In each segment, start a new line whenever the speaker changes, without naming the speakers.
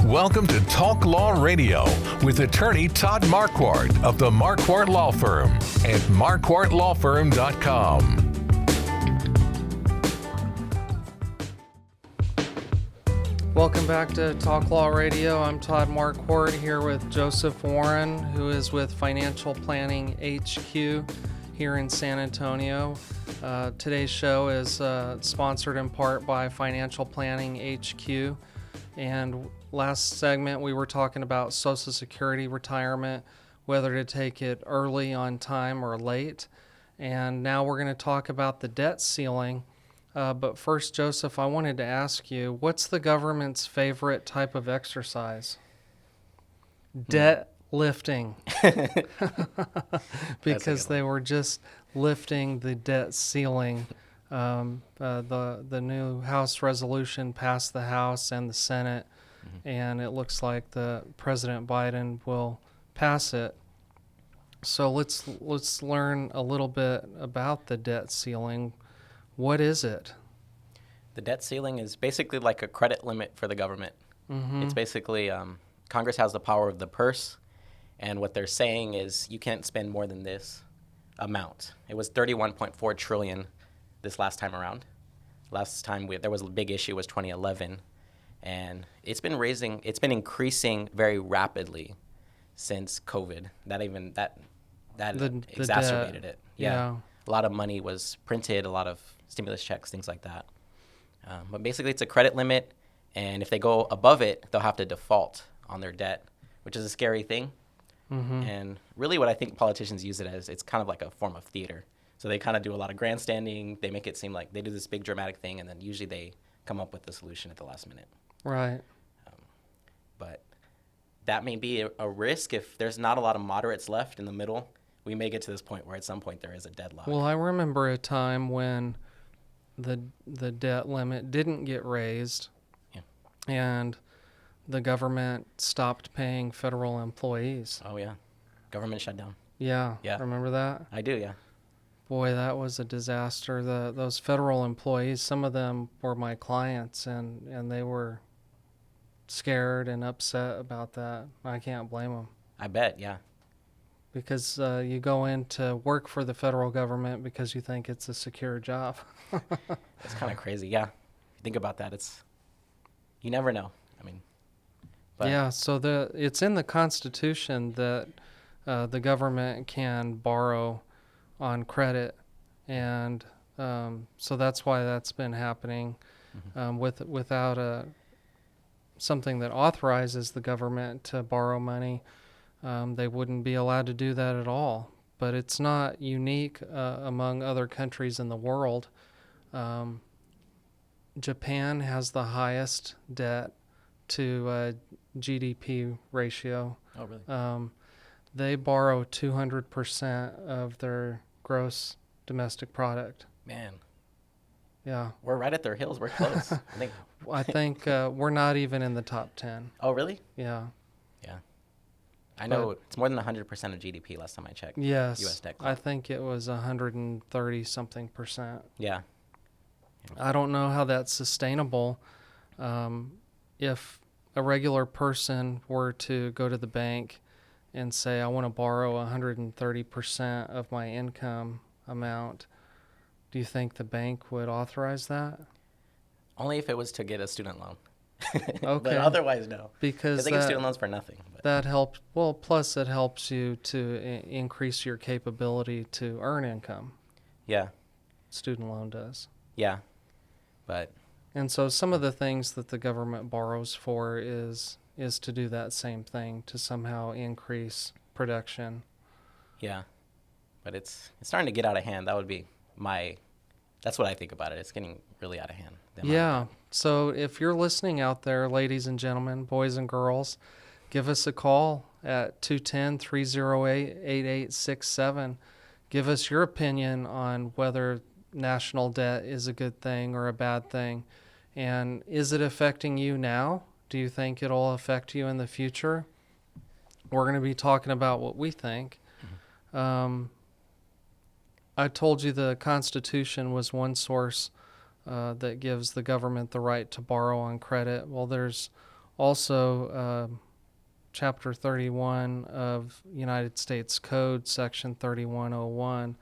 Welcome to Talk Law Radio with attorney Todd Marquardt of the Marquardt Law Firm at marquardtlawfirm.com.
Welcome back to Talk Law Radio. I'm Todd Marquardt here with Joseph Warren, who is with Financial Planning HQ here in San Antonio. Today's show is sponsored in part by Financial Planning HQ. And last segment, we were talking about Social Security retirement, whether to take it early, on time, or late. And now we're going to talk about the debt ceiling. But first, Joseph, I wanted to ask you, what's the government's favorite type of exercise? Debt lifting. Because they were just lifting the debt ceiling. The new House resolution passed the House and the Senate, and it looks like the President Biden will pass it. So let's learn a little bit about the debt ceiling. What is it?
The debt ceiling is basically like a credit limit for the government. It's basically Congress has the power of the purse, and what they're saying is you can't spend more than this amount. It was $31.4 trillion this last time around. Last time there was a big issue was 2011, and it's been increasing very rapidly since COVID. That exacerbated it. Yeah. A lot of money was printed, a lot of stimulus checks, things like that. But basically it's a credit limit, and if they go above it, they'll have to default on their debt, which is a scary thing. And really what I think politicians use it as, it's kind of like a form of theater. So they kind of do a lot of grandstanding. They make it seem like they do this big dramatic thing, and then usually they come up with the solution at the last minute.
Right.
But that may be a risk if there's not a lot of moderates left in the middle. We may get to this point where at some point there is a deadlock.
Well, I remember a time when the debt limit didn't get raised, and the government stopped paying federal employees.
Oh, yeah. Government shutdown.
Yeah.
Yeah.
Remember that?
I do, yeah.
Boy, that was a disaster. Those federal employees, some of them were my clients, and they were scared and upset about that. I can't blame them. I bet, yeah. Because you go in to work for the federal government because you think it's a secure job.
That's kind of crazy, yeah. If you think about that, you never know.
Yeah, so it's in the Constitution that the government can borrow on credit, and so that's why that's been happening. Without something that authorizes the government to borrow money, they wouldn't be allowed to do that at all. But it's not unique among other countries in the world. Japan has the highest debt to GDP ratio.
Oh, really?
They borrow 200% of their gross domestic product.
Man.
Yeah.
We're right at their heels. We're close.
I think we're not even in the top 10.
Oh, really?
Yeah.
Yeah. I know it's more than 100% of GDP last time I checked.
Yes.
U.S. debt.
I think it was 130-something percent.
Yeah.
I don't know how that's sustainable. If a regular person were to go to the bank and say, I want to borrow 130% of my income amount, do you think the bank would authorize that?
Only if it was to get a student loan.
Okay.
But otherwise, no.
Because
they get student loans for nothing. But.
That helps. Well, plus it helps you to increase your capability to earn income.
Yeah.
Student loan does.
Yeah. But.
And so some of the things that the government borrows for is to do that same thing, to somehow increase production.
Yeah. But it's starting to get out of hand. That would be that's what I think about it. It's getting really out of hand.
Yeah. So if you're listening out there, ladies and gentlemen, boys and girls, give us a call at 210-308-8867. Give us your opinion on whether national debt is a good thing or a bad thing. And is it affecting you now? Do you think it'll affect you in the future? We're going to be talking about what we think. I told you the Constitution was one source that gives the government the right to borrow on credit. Well, there's Also, Chapter 31 of United States Code, Section 3101,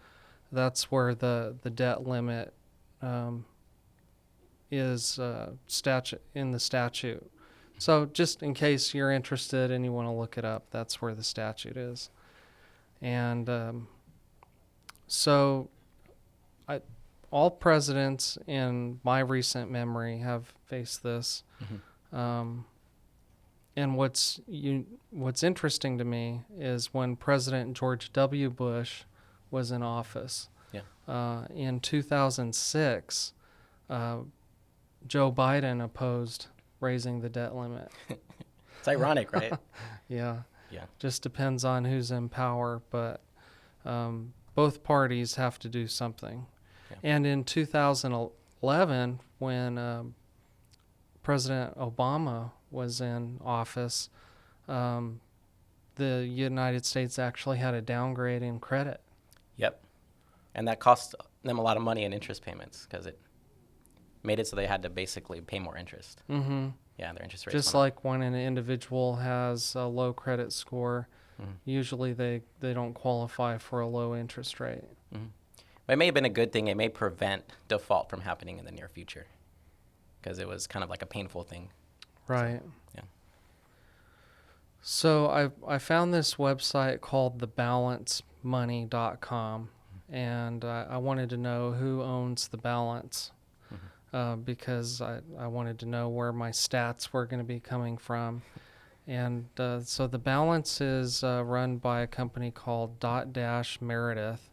that's where the debt limit is in the statute. So just in case you're interested and you want to look it up, that's where the statute is. And all presidents in my recent memory have faced this. And what's interesting to me is when President George W. Bush was in office, in 2006, Joe Biden opposed raising the debt limit.
It's ironic, right?
Yeah.
Yeah.
Just depends on who's in power, but both parties have to do something. Yeah. And in 2011, when President Obama was in office, the United States actually had a downgrade in credit.
Yep. And that cost them a lot of money in interest payments because it made it so they had to basically pay more interest.
Mm-hmm.
Yeah, their interest rates
just like when an individual has a low credit score, usually they don't qualify for a low interest rate.
But it may have been a good thing. It may prevent default from happening in the near future because it was kind of like a painful thing.
Right.
So, yeah.
So I found this website called thebalancemoney.com, and I wanted to know who owns the balance. Because I wanted to know where my stats were going to be coming from. And so the balance is run by a company called Dot Meredith.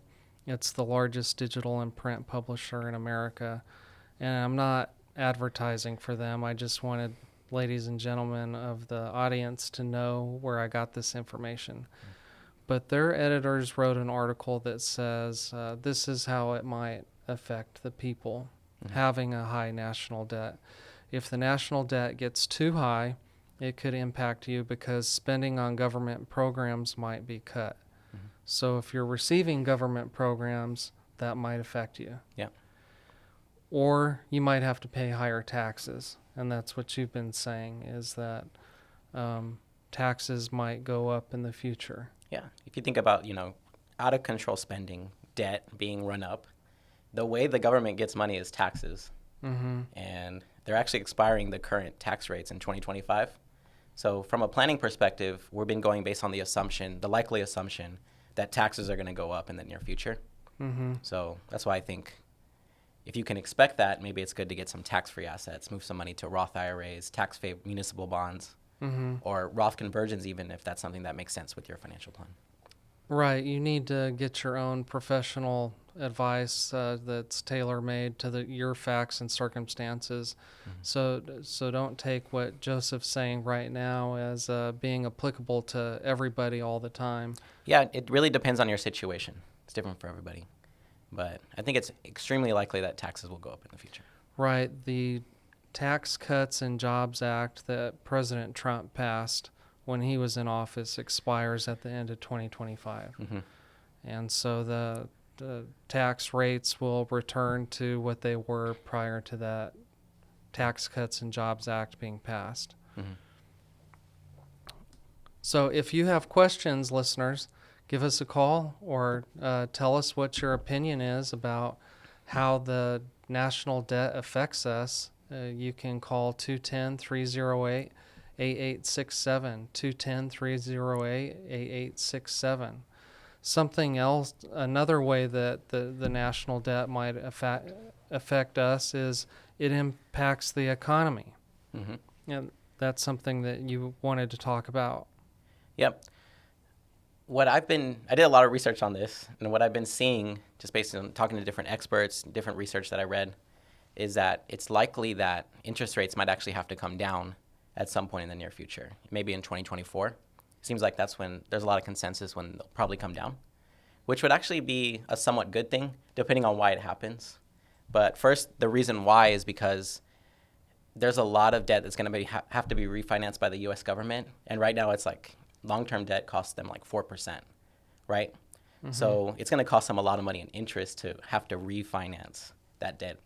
It's the largest digital and print publisher in America. And I'm not advertising for them. I just wanted ladies and gentlemen of the audience to know where I got this information. But their editors wrote an article that says this is how it might affect the people having a high national debt. If the national debt gets too high, it could impact you because spending on government programs might be cut. So if you're receiving government programs, that might affect you.
Yeah.
Or you might have to pay higher taxes. And that's what you've been saying, is that taxes might go up in the future.
Yeah. If you think about, out of control spending, debt being run up, the way the government gets money is taxes. And they're actually expiring the current tax rates in 2025. So from a planning perspective, we've been going based on the likely assumption that taxes are going to go up in the near future. So that's why I think if you can expect that, maybe it's good to get some tax-free assets, move some money to Roth IRAs, tax-favored municipal bonds, or Roth conversions even, if that's something that makes sense with your financial plan.
Right. You need to get your own professional advice that's tailor-made to your facts and circumstances. So don't take what Joseph's saying right now as being applicable to everybody all the time.
Yeah, it really depends on your situation. It's different for everybody. But I think it's extremely likely that taxes will go up in the future.
Right. The Tax Cuts and Jobs Act that President Trump passed when he was in office expires at the end of 2025. And so the tax rates will return to what they were prior to that Tax Cuts and Jobs Act being passed. So if you have questions, listeners, give us a call or tell us what your opinion is about how the national debt affects us. You can call 210-308-8867, 210-308-8867. Something else, another way that the national debt might affect us is it impacts the economy. And that's something that you wanted to talk about.
Yep. I did a lot of research on this, and what I've been seeing, just based on talking to different experts, different research that I read, is that it's likely that interest rates might actually have to come down at some point in the near future, maybe in 2024. Seems like that's when there's a lot of consensus when they'll probably come down, which would actually be a somewhat good thing, depending on why it happens. But first, the reason why is because there's a lot of debt that's going to have to be refinanced by the U.S. government, and right now it's like long-term debt costs them like 4%, right? So it's going to cost them a lot of money in interest to have to refinance that debt,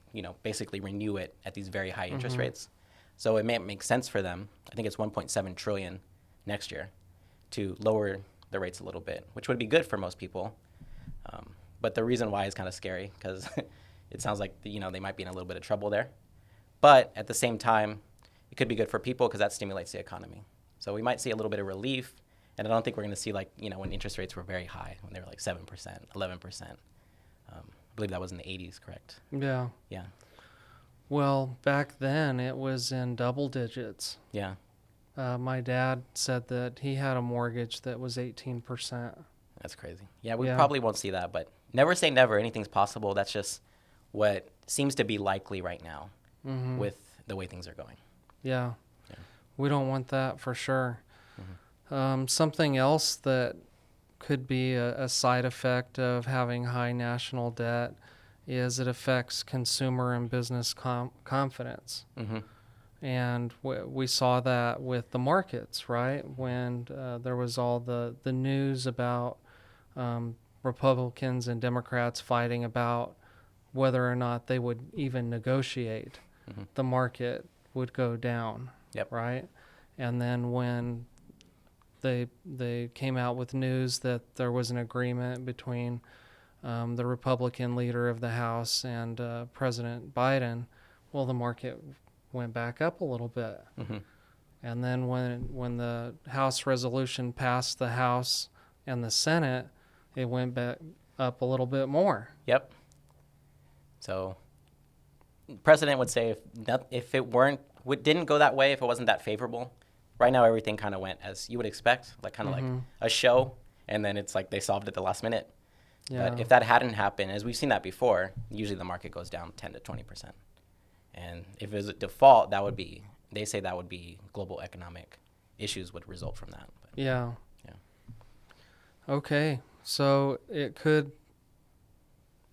basically renew it at these very high interest rates. So it may make sense for them. I think it's 1.7 trillion next year to lower the rates a little bit, which would be good for most people. But the reason why is kind of scary because it sounds like, they might be in a little bit of trouble there. But at the same time, it could be good for people because that stimulates the economy. So we might see a little bit of relief. And I don't think we're going to see when interest rates were very high, when they were like 7%, 11%. I believe that was in the 80s, correct?
Yeah.
Yeah.
Well, back then it was in double digits.
Yeah.
My dad said that he had a mortgage that was 18%.
That's crazy. Yeah, we probably won't see that, but never say never. Anything's possible. That's just what seems to be likely right now with the way things are going.
Yeah. We don't want that for sure. Something else that could be a side effect of having high national debt is it affects consumer and business confidence. And we saw that with the markets, right? When there was all the news about Republicans and Democrats fighting about whether or not they would even negotiate, the market would go down, right? And then when they came out with news that there was an agreement between the Republican leader of the House and President Biden, well, the market went back up a little bit. And then when the House resolution passed the House and the Senate, it went back up a little bit more.
Yep. So President would say if it didn't go that way, if it wasn't that favorable, right now everything kind of went as you would expect, like a show, and then it's like they solved it the last minute.
Yeah.
But if that hadn't happened, as we've seen that before, usually the market goes down 10 to 20%. And if it was a default, they say that would be global economic issues would result from that. But,
yeah. Okay, so it could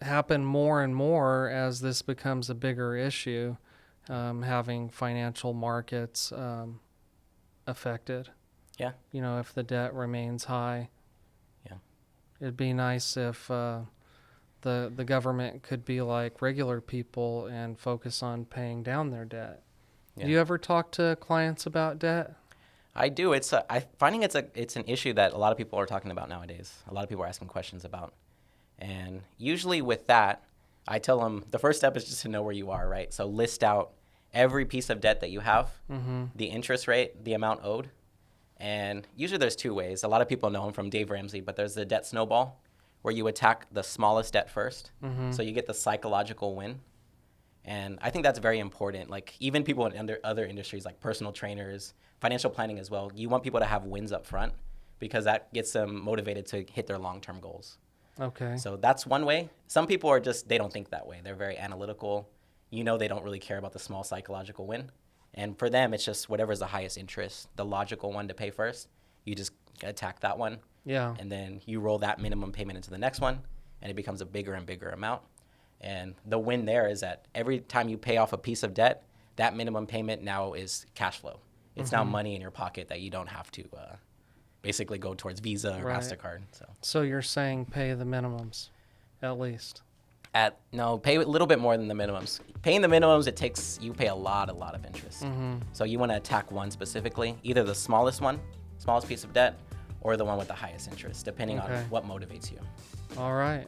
happen more and more as this becomes a bigger issue, having financial markets affected.
Yeah.
If the debt remains high.
Yeah.
It'd be nice if the government could be like regular people and focus on paying down their debt. Yeah. Do you ever talk to clients about debt?
I do. I'm finding it's an issue that a lot of people are talking about nowadays. A lot of people are asking questions about. And usually with that, I tell them the first step is just to know where you are, right? So list out every piece of debt that you have, the interest rate, the amount owed. And usually there's two ways. A lot of people know them from Dave Ramsey, but there's the debt snowball where you attack the smallest debt first. So you get the psychological win. And I think that's very important. Like even people in other industries like personal trainers, financial planning as well, you want people to have wins up front because that gets them motivated to hit their long-term goals.
Okay.
So that's one way. Some people are they don't think that way. They're very analytical. They don't really care about the small psychological win. And for them, it's just whatever's the highest interest, the logical one to pay first. You just attack that one.
Yeah.
And then you roll that minimum payment into the next one, and it becomes a bigger and bigger amount. And the win there is that every time you pay off a piece of debt, that minimum payment now is cash flow. It's now money in your pocket that you don't have to basically go towards Visa or MasterCard.
So you're saying pay the minimums, at least?
No, pay a little bit more than the minimums. Paying the minimums, you pay a lot of interest. So you want to attack one specifically, either the smallest piece of debt, or the one with the highest interest, depending on what motivates you.
All right.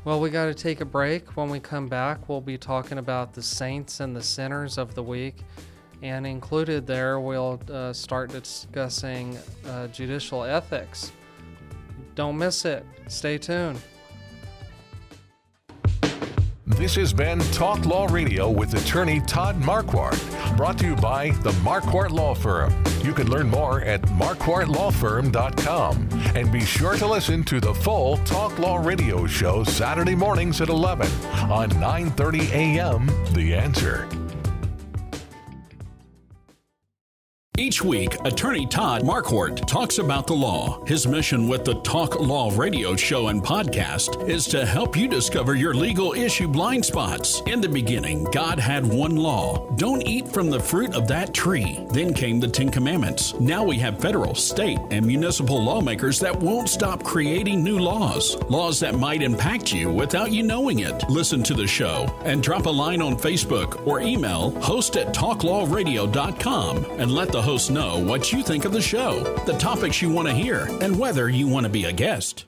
Well, we got to take a break. When we come back, we'll be talking about the saints and the sinners of the week. And included there, we'll start discussing judicial ethics. Don't miss it. Stay tuned.
This has been Talk Law Radio with attorney Todd Marquardt, brought to you by the Marquardt Law Firm. You can learn more at marquardtlawfirm.com. And be sure to listen to the full Talk Law Radio show Saturday mornings at 11 on 9:30 a.m. The Answer.
Each week, attorney Todd Marquardt talks about the law. His mission with the Talk Law radio show and podcast is to help you discover your legal issue blind spots. In the beginning, God had one law. Don't eat from the fruit of that tree. Then came the 10 Commandments. Now we have federal, state, and municipal lawmakers that won't stop creating new laws. Laws that might impact you without you knowing it. Listen to the show and drop a line on Facebook or email host@talklawradio.com and let the host know what you think of the show, the topics you want to hear, and whether you want to be a guest.